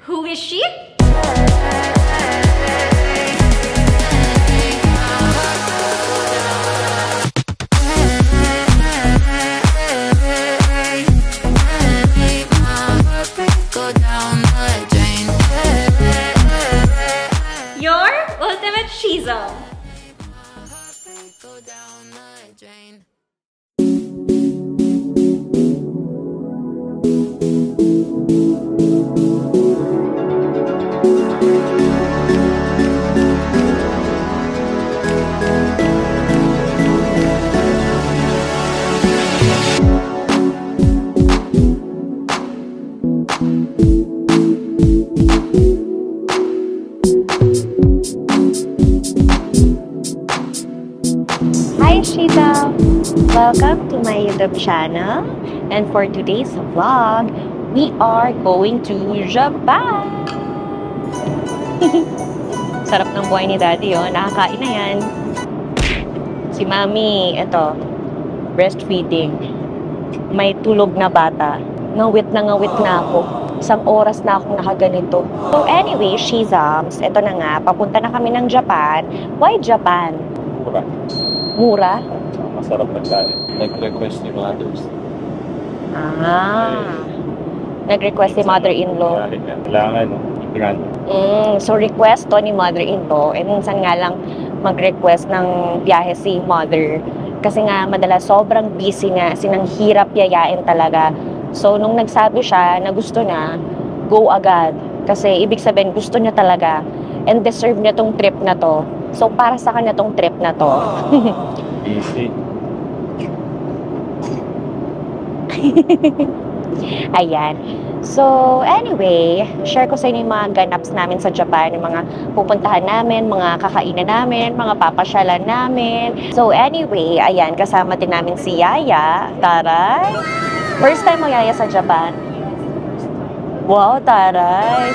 Who is she? Your ultimate Shizo. Hi Shiza! Welcome to my YouTube channel. And for today's vlog, we are going to Japan! Sarap ng buhay ni Daddy, oh. Nakakain na yan. Si Mami, eto, breastfeeding. May tulog na bata. Ngawit na ako. Isang oras na akong nakaganito. So anyway, Shizams, eto na nga, papunta na kami ng Japan. Why Japan? Mura. Mura? Masarap magkain. Nag-request ni mothers. Nag-request si mother-in-law. Kailangan, no? Grant. So request to ni mother-in-law. And minsan nga lang mag-request ng biyahe si mother. Kasi nga madalas sobrang busy nga. Sinang hirap yayain talaga. So nung nagsabi siya na gusto na, go agad. Kasi ibig sabihin gusto niya talaga. And deserve niya tong trip na to. So para sa kanya tong trip na to. Easy. Ayan. So, anyway, share ko sa inyo yung mga ganaps namin sa Japan, yung mga pupuntahan namin, mga kakainan namin, mga papasyalan namin. So, anyway, ayan, kasama din namin si Yaya. Taray! First time mo, Yaya, sa Japan? Wow, taray!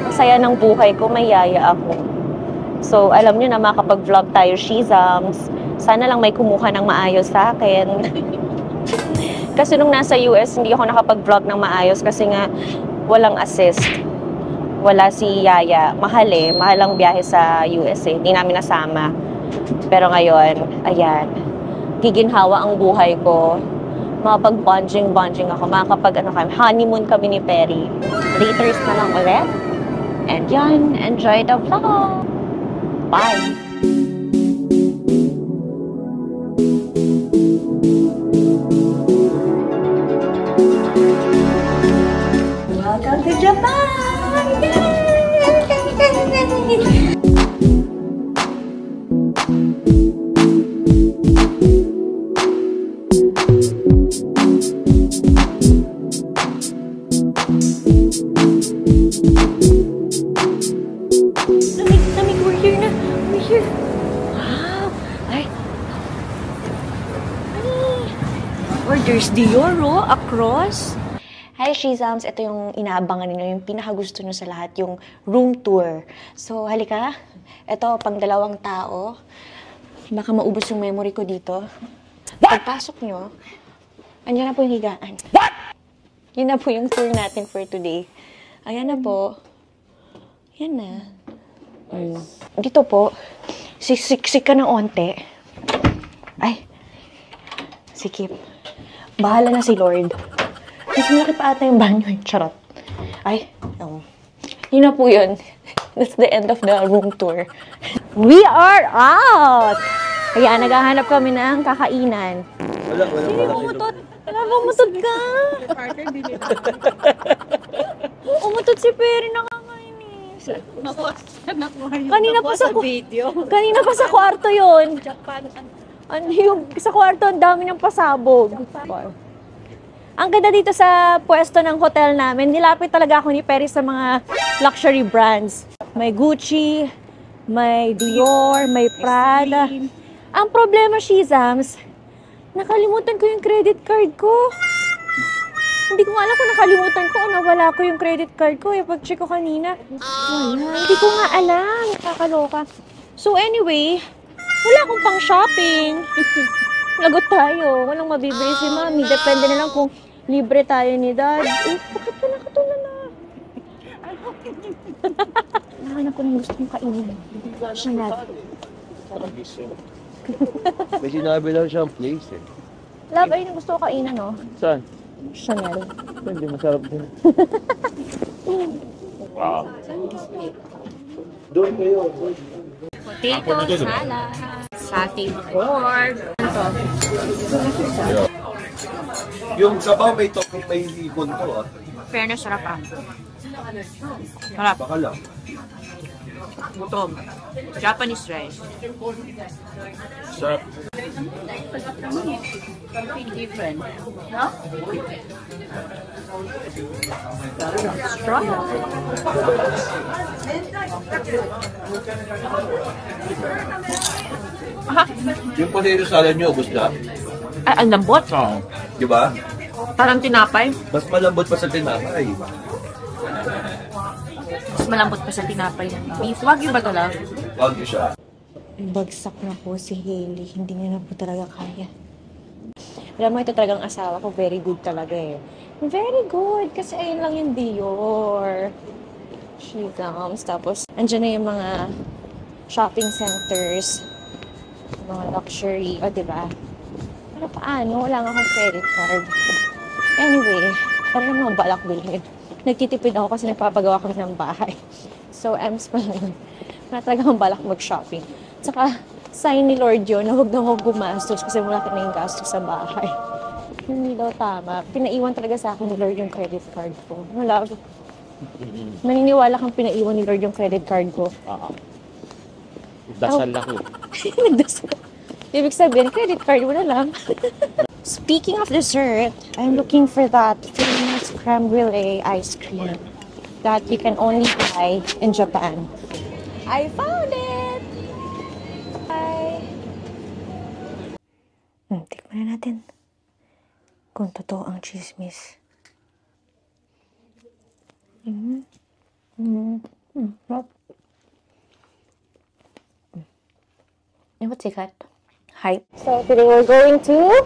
Ang saya ng buhay ko, may Yaya ako. So, alam niyo na makapag-vlog tayo, Shizams. Sana lang may kumuha ng maayos sa akin. Kasi nung nasa US, hindi ako nakapag-vlog ng maayos kasi nga walang assist. Wala si Yaya. Mahal eh. Mahal ang biyahe sa US eh. Hindi namin nasama. Pero ngayon, ayan. Giginhawa ang buhay ko. Makapag-bonding ako. Honeymoon kami ni Perry. Laters na lang ulit. And yan, enjoy the vlog. Bye! Welcome to Japan! Yay! Lamig, we're here na. We're here. Wow! Ay! There's Dior, across. Hi, Shizams. Ito yung inaabangan ninyo, yung pinakagusto nyo sa lahat, yung room tour. So, halika. Ito, pang 2 tao. Baka maubos yung memory ko dito. Pagpasok nyo, andyan na po yung higaan. What? Yun na po yung tour natin for today. Ayan na po. Yan na. Dito po, siksik ka ng onte. Ay, sikip. Bahala na si Lord. Mas malaki pa ata yung banyo eh. Charot. Ay, yun na po yun. That's the end of the room tour. We are out! Kaya naghahanap kami ng kakainan. Wala. Hindi umutot. Umutot ka. Umutot si Perry, nakakainis. Kanina pa sa kwarto yun. Ano yung sa kwarto, ang dami ng pasabog. Ang ganda dito sa pwesto ng hotel namin, nilapit talaga ako ni Perry sa mga luxury brands. May Gucci, may Dior, may Prada. Ang problema, Shizams, nakalimutan ko yung credit card ko. Hindi ko alam kung nakalimutan ko o nawala ko yung credit card ko. Pag-check ko kanina, wala. Hindi ko nga alam. Nakakaloka. So anyway, wala akong pang shopping. Lagot tayo. Walang mabibili si Mami. Depende na lang kung libre tayo ni Dad. Bakit ka nakatulala na? Nahanap ko ng gusto kong kainin. Chanel. May sinabi lang siyang place eh. Love, ayun yung gusto ko kainin, no? Saan? Chanel. Hindi masarap din. Wow. Doon kayo. Potato salad. Satay pork. Yung sabaw may topping may hipon to ah. Fairness, sarap ah. Sarap. Baka lang. Gutom. Japanese rice. Sarap. Different. No? Strong. Yung potato salad nyo, ubos na. Ay, ang lambot. Oo. Di ba? Parang tinapay. Mas malambot pa sa tinapay. Mas malambot pa sa tinapay ng beef. Wagyu ba ito lang? Wag yun siya. Bagsak na po si Hailey. Hindi niya na po talaga kaya. Alam mo, ito talagang asawa ko. Very good talaga eh. Very good. Kasi ayun lang yung Dior. She comes. Tapos, andyan na yung mga shopping centers. Mga luxury. O, diba? Pero paano? Wala nga akong credit card. Anyway, parang mga balak bilhin. Nagtitipid ako kasi nagpapagawa kami ng bahay. So, Ems pa lang. Wala talaga akong balak mag-shopping. Tsaka, sign ni Lord yun na huwag na huwag gumastos kasi wala ka na yung gastos sa bahay. Hindi daw tama. Pinaiwan talaga sa akin ni Lord yung credit card ko. Wala. Naniniwala kang pinaiwan ni Lord yung credit card ko. Dasal ako. Nagdasal. Ibig sabihin, credit card mo na lang. Speaking of dessert, I'm looking for that famous creme brulee ice cream that you can only buy in Japan. I found it! Bye! Tikman na natin kung totoo ang chismis. What's it got? Hype. So today we're going to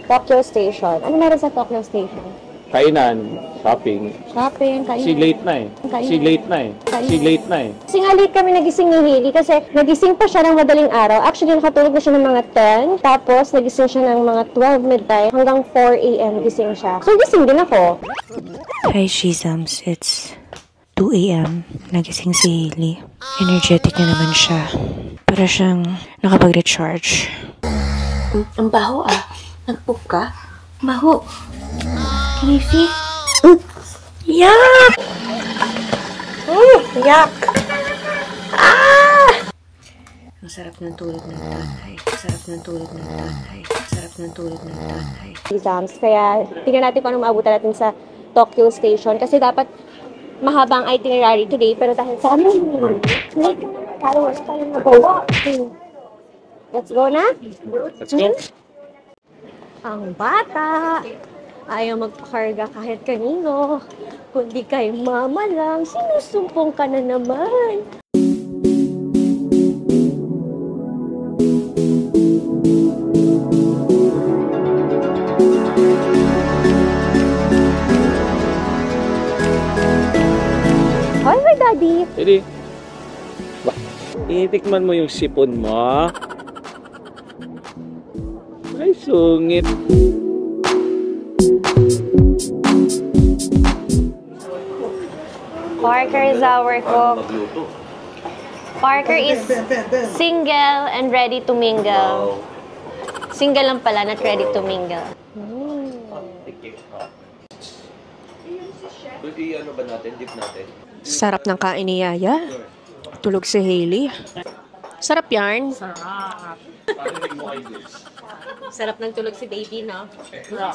Tokyo Station. Ano meron sa Tokyo Station? Kainan, shopping. Shopping, kainan. Si late na eh. Si late na eh. Si late na eh. Kasi nga late kami nagising ni Hailey kasi nagising pa siya ng madaling araw. Actually, nakatulog na siya ng mga 10. Tapos, nagising siya ng mga 12 midnight hanggang 4 a.m. gising siya. So, gising din ako. Hi, Shizams. It's 2 a.m. Nagising si Hailey. Energetic na naman siya. Para siyang nakapag-recharge. Ang baho ah. Nag-poop ka? Baho. Can you see? Yuck! Yuck! Ah! Ang sarap ng tulog ng tatay. Sarap ng tulog ng tatay. Sarap ng tulog ng tatay. Exams. Kaya, tingnan natin kung ano maabutan natin sa Tokyo Station. Kasi dapat mahabang itinerary today. Pero dahil sa amin, late na. Wala tayong nagawa. Let's go na? Let's go. Ang bata. Ayaw magpakarga kahit kanino. Kundi kay mama lang, sinusumpong ka na naman. Hi, my daddy. Jadi, itikman mo yung sipon mo. Ay, sungit. Parker is our cook. Parker is single and ready to mingle. Single lang pala, not ready to mingle. Ano ba natin? Dip natin? Sarap ng kain ni Yaya. Tulog si Hailey. Sarap yarn. Sarap ng tulog si baby, no?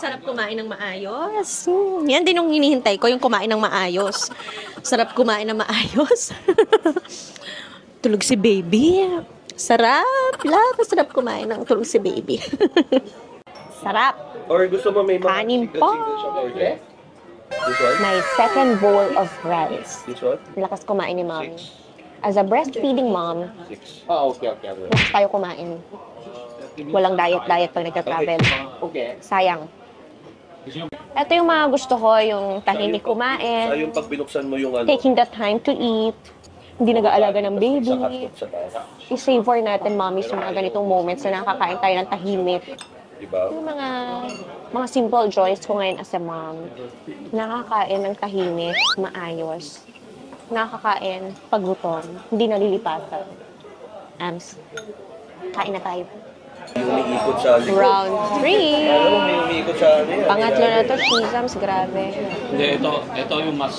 Sarap kumain ng maayos. Yan din yung hinihintay ko, yung kumain ng maayos. Sarap kumain ng maayos. Tulog si baby. Sarap. Sarap kumain ng tulog si baby. Sarap. Or gusto mo may mga Kanin po. order? This one? My second bowl of rice. This one? Lakas kumain ni Mami. As a breastfeeding mom, 6. Ah, okay. lakas tayo kumain. Walang diet pag nagka-travel. Okay. Sayang. Ito yung mga gusto ko, yung tahimik Sa kumain, yung pag binuksan mo yung ano, taking the time to eat, hindi nag-aalaga ng baby. sa hotdog sa taas. I-savor natin, mommies, yung mga ganitong moments na nakakain tayo ng tahimik. Diba? Yung mga simple joys ko ngayon as a mom. Nakakain ng tahimik, maayos. Nakakain pag gutom, hindi nalilipatan. Ams, kain na tayo. Yung umiikot sa likod. Round 3. Alam mo, may umiikot sa ano yan. Pangatlo na to, Shizams, grabe. Hindi, ito yung mas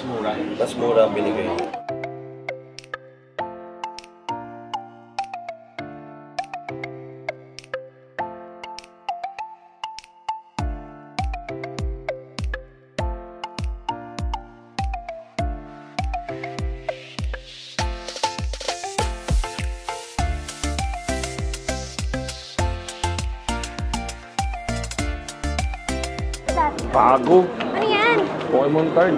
mura. Mas mura ang binigay. Bago. Ano yan? Pokemon card.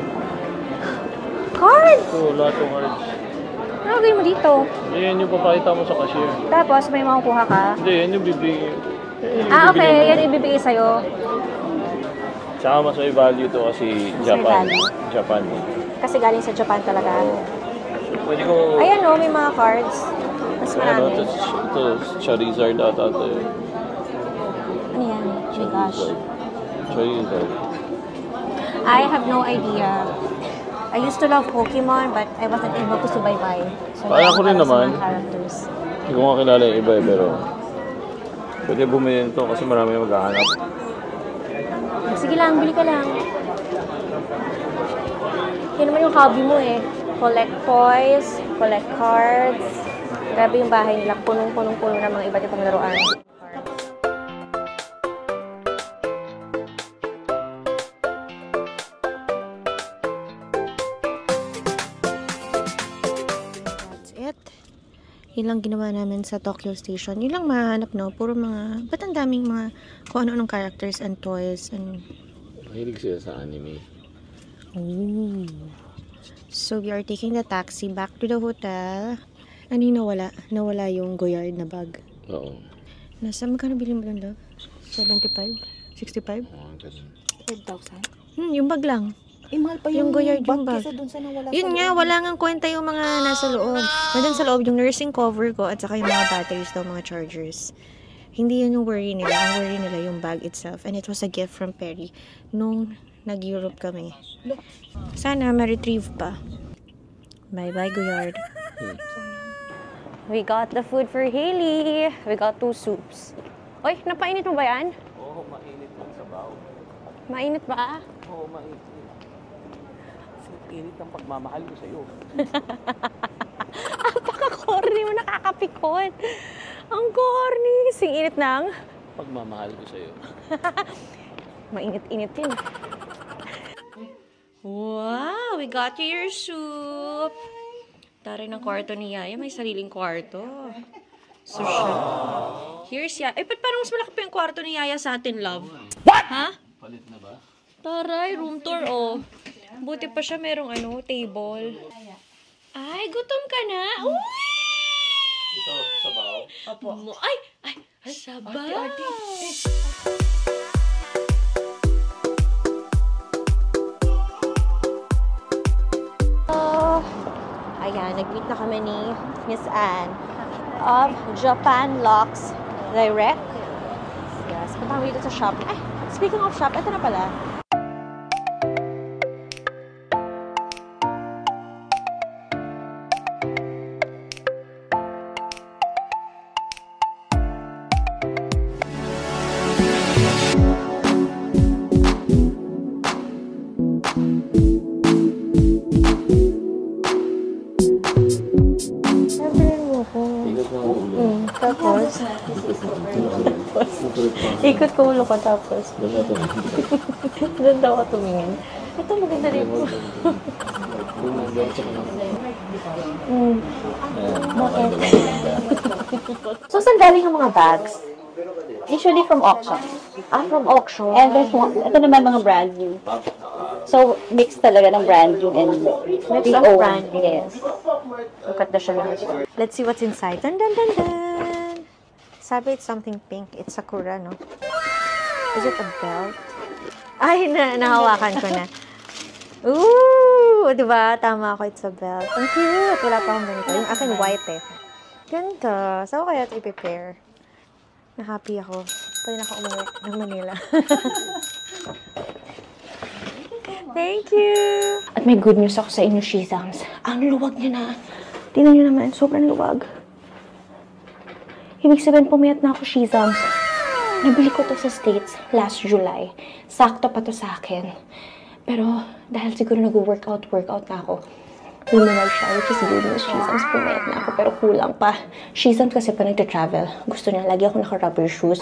Card! So, lahat ng cards. Ano gawin mo dito? Yan yung papakita mo sa cashier. Tapos may makukuha ka? Hindi, yan yung bibigay. Ah, okay. Yan ibibigay sa'yo. Tsaka mas may value to kasi Mas may Japan. value. Japan. Kasi galing sa Japan talaga. Pwede ko... Ayan o, may mga cards. Mas Ano, marami. ito, Charizard ata ito. Ano yan? Oh my gosh. Charizard. I have no idea. I used to love Pokemon, but I wasn't able to subaybay. So, Parang ako rin sa naman. mga characters. Hindi ko nga kilala yung iba pero... Pwede bumili nito kasi marami yung maghahanap. Sige lang, bili ka lang. Yan naman yung hobby mo eh. Collect toys, collect cards. Grabe yung bahay nila. Punong-punong-puno ng mga iba't ibang laruan. That's it. Yun lang ginawa namin sa Tokyo Station. Yun lang mahanap, no? Puro mga, ba't ang daming mga kung ano-anong characters and toys and... Mahilig sila sa anime. Ooh. So, we are taking the taxi back to the hotel. Ano yung nawala? Nawala yung Goyard na bag. Oo. Nasa, magkano bilhin mo doon, Dove? 75? 65? Oh, ganun. 5,000? Yung bag lang. Mahal pa Yung Goyard yung bag. dun sa nawala Yun nga, wala nga kwenta yung mga nasa loob. Nandun sa loob yung nursing cover ko at saka yung mga batteries daw, mga chargers. Hindi yun yung worry nila. Ang worry nila yung bag itself. And it was a gift from Perry nung nag-Europe kami. Sana ma-retrieve pa. Bye-bye, Goyard. We got the food for Hailey. We got 2 soups. Oy, napainit mo ba yan? Oo, mainit yung sabaw. Mainit ba? Oo, mainit. Init ng pagmamahal ko sa'yo. Corny mo, nakakapikon. Ang corny. Sing init ng... Pagmamahal ko sa'yo. Mainit-init yun. Wow! We got your soup! Taray ng kwarto ni Yaya. May sariling kwarto. So, siya. Here's Yaya. Eh, ba't parang mas malaki pa yung kwarto ni Yaya sa atin, love? What? Ha? Palit na ba? Taray, room tour, oh. Buti pa siya merong table. Ay, gutom ka na? Uy! Ito, sabaw. Opo. Ay! Sabaw! Ayan, nag-meet na kami ni Miss Anne of Japan Locks Direct. Yes, punta kami dito sa shop. Ay, speaking of shop, ito na pala. Tapos, ikot ko ulo ko tapos. Doon daw ako tumingin. Ito maganda rin po. So, saan galing ang mga bags? Usually from auction. From auction. And there's one, ito naman mga brand new. So, mix talaga ng brand new and Mix of pre-owned. brand new. Yes. Look at the shelves. Let's see what's inside. Dun, dun, dun, dun. Sabi it's something pink. It's Sakura, no? Is it a belt? Ay, nahawakan ko na. Ooh! Diba? Tama ako, it's a belt. Ang cute! Wala pa akong ganito. Yung akin white eh. Ganda. Saan ko kaya ito i-prepare? Na-happy ako. Pwede na ako umuwi ng Manila. Thank you! At may good news ako sa inyo, Shizams. Ang luwag niya na. Tingnan niyo naman, sobrang luwag. Ibig sabihin, pumayat na ako, Shizams. Nabili ko to sa States last July. Sakto pa to sa akin. Pero dahil siguro nag-workout na ako, lumunod siya, which is good news. Shizams, pumayat na ako, pero kulang pa. Shizams kasi pa nagta-travel. Gusto niya, lagi ako naka-rubber shoes.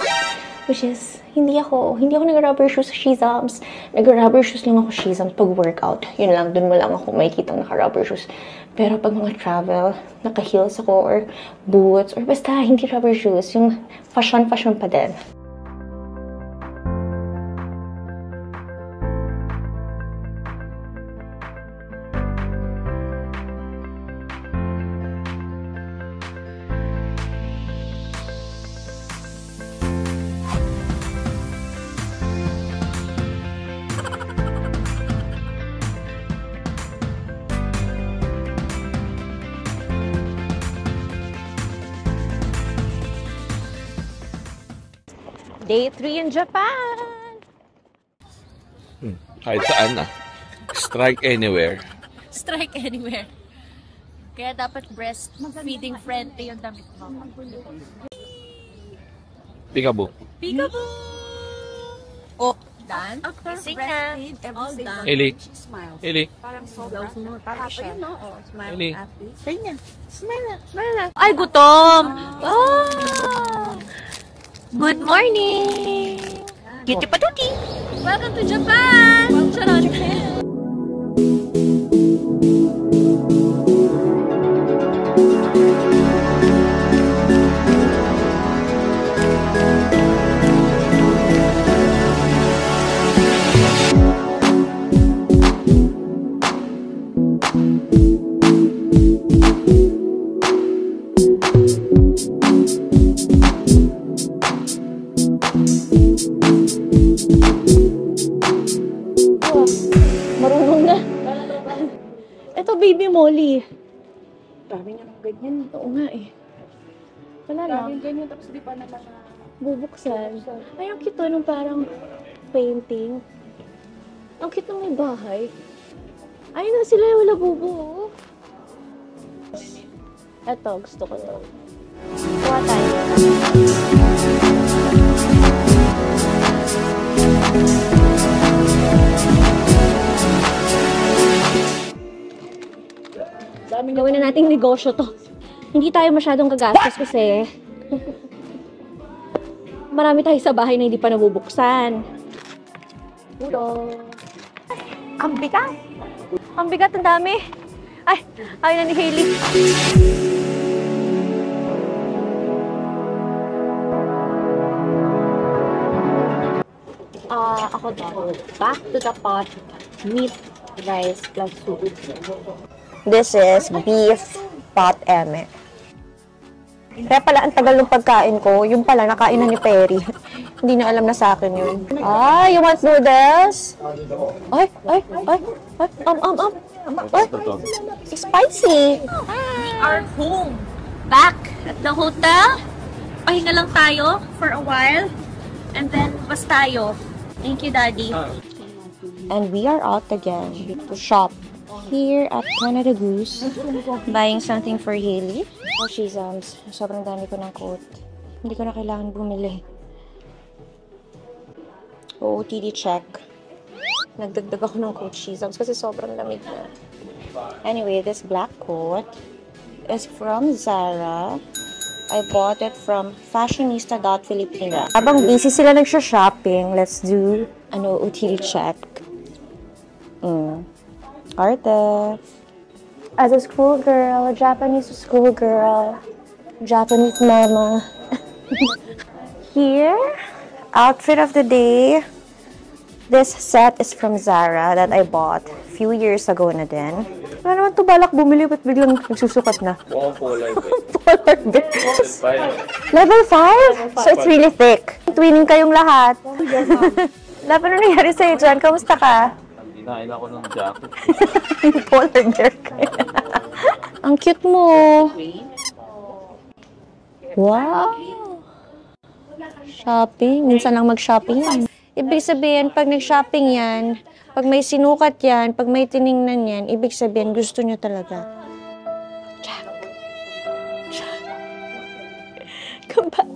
Which is, hindi ako nag-rubber shoes sa Shizams. Nag-rubber shoes lang ako, Shizams, pag workout. Yun lang, dun mo lang ako makikita naka-rubber shoes. Pero pag mga travel, naka-heels ako, or boots, or basta hindi rubber shoes, yung fashion pa din. Day 3 in Japan! Kahit saan na. Strike anywhere. Strike anywhere. Kaya dapat breastfeeding friendly yung damit mo. Peekaboo. Peekaboo! Oh, done? After breastfeed, all done. Eli. Smile. Eli. Parang sobra. Parang siya. Smile. Eli. Ganyan. Smile na. Ay, gutom! Oh! Good morning! Cutie patuti! Welcome to Japan! Charot! Marunong na. Ito, baby Molly. Dami niya ng ganyan. Oo nga eh. Wala lang. Daming ganyan, tapos di pa naman Bubuksan. Ay, ang cute nung parang painting. Ang cute ng may bahay. Ay, na sila yung wala bubo. Ito, gusto ko to. Kuha tayo. Gawin na nating negosyo to. Hindi tayo masyadong gagastos kasi marami tayo sa bahay na hindi pa nabubuksan. Puro. Ang bigat. Ang bigat, ang dami. Ay, ayaw na ni Hailey. Ako daw. Back to the pot. Meat, rice, plus soup. This is beef pot eme. Kaya pala ang tagal ng pagkain ko, yung pala nakain na ni Perry. Hindi na alam na sa akin yun. Ah, you want noodles? Ay. Ay, spicy. We are home. Back at the hotel. Pahinga lang tayo for a while. And then, bas tayo. Thank you, Daddy. And we are out again to shop here at Canada Goose. Buying something for Hailey. Oh, Shizams. Sobrang dami ko ng coat. Hindi ko na kailangan bumili. OOTD check. Nagdagdag ako ng coat, Shizams, kasi sobrang lamig na. Anyway, this black coat is from Zara. I bought it from fashionista.filipina. Habang busy sila nagsha-shopping, let's do an OOTD check. Arte. As a schoolgirl, a Japanese schoolgirl, Japanese mama. Here, outfit of the day. This set is from Zara that I bought a few years ago na din. Ano naman ito balak bumili, ba't biglang nagsusukat na? Polar bears. Level 5? So it's really thick. Twinning kayong lahat. Love, ano nangyari sa'yo dyan? Kamusta ka? Hinain ako ng jacket. Polar bear ka. Ang cute mo. Wow. Shopping. Minsan lang mag-shopping yan. Ibig sabihin, pag nag-shopping yan, pag may sinukat yan, pag may tiningnan yan, ibig sabihin, gusto niya talaga. Jack. Jack. Come back.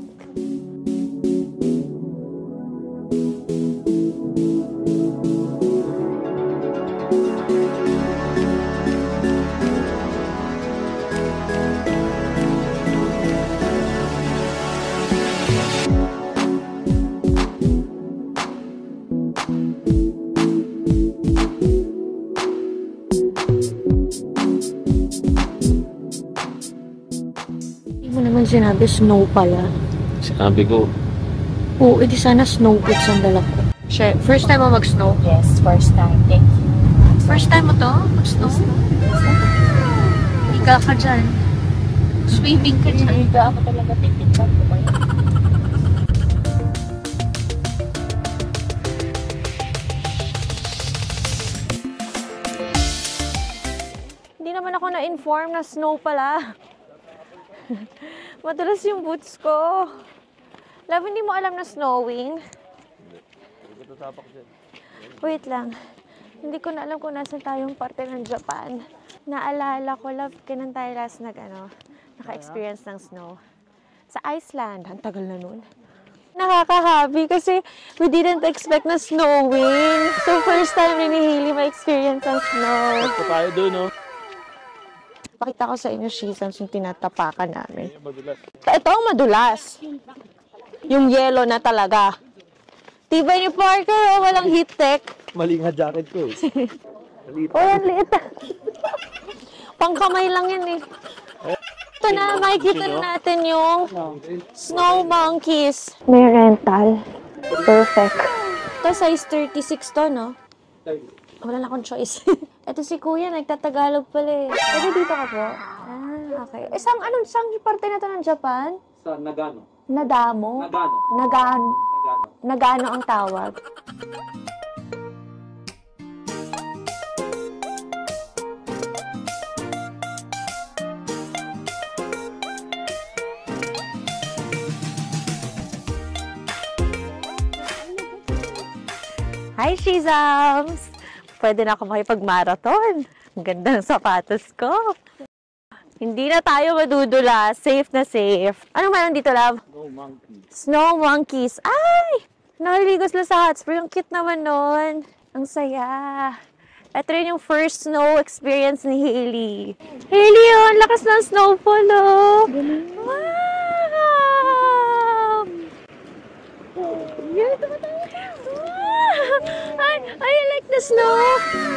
Sinabi, snow pala. Sinabi ko, Oo, edi sana snow boots ang dala ko. First time mo mag-snow? Yes, first time. Thank you. First time mo to? Mag-snow? Higa ka dyan. Swimming ka dyan. Higa ako talaga. Titignan ko ba yun? Hindi naman ako na-inform na snow pala. Madulas yung boots ko. Love, hindi mo alam na snowing? Wait lang. Hindi ko na alam kung nasan tayong parte ng Japan. Naalala ko, love, kailan tayo last naka-experience ng snow? Sa Iceland. Ang tagal na nun. Nakaka-happy kasi we didn't expect na snowing. So, first time ni Hailey ma-experience ang snow. ito tayo doon, no? Pakita ko sa inyo, Shizams, yung tinatapakan namin. Madulas. Ito ang madulas. Yung yellow na talaga. Tibay ni Parker, oh, walang heat tech. Mali nga jacket ko eh. Oh, ang liit. Pangkamay lang yan eh. Ito na, makikita na natin yung snow monkeys. May rental. Perfect. Ito, size 36 to, no? Wala na akong choice. Ito si Kuya, nagtatagalog pala eh. Pwede dito ka po? Ah, okay. Eh, saan parte na to ng Japan? Sa Nagano. Nadamo? Nagano. Nagano ang tawag. Hi, Shizams! Pwede na ako makipag-marathon. Ang ganda ng sapatos ko. Hindi na tayo madudula. Safe na safe. Anong meron dito, love? Snow monkeys. Snow monkeys. Ay! Naliligo sila sa hot spring. Ang cute naman nun. Ang saya. Ito rin yung first snow experience ni Hailey. Hailey, oh, ang lakas ng snowfall, oh. Wow! Ay, I like the snow.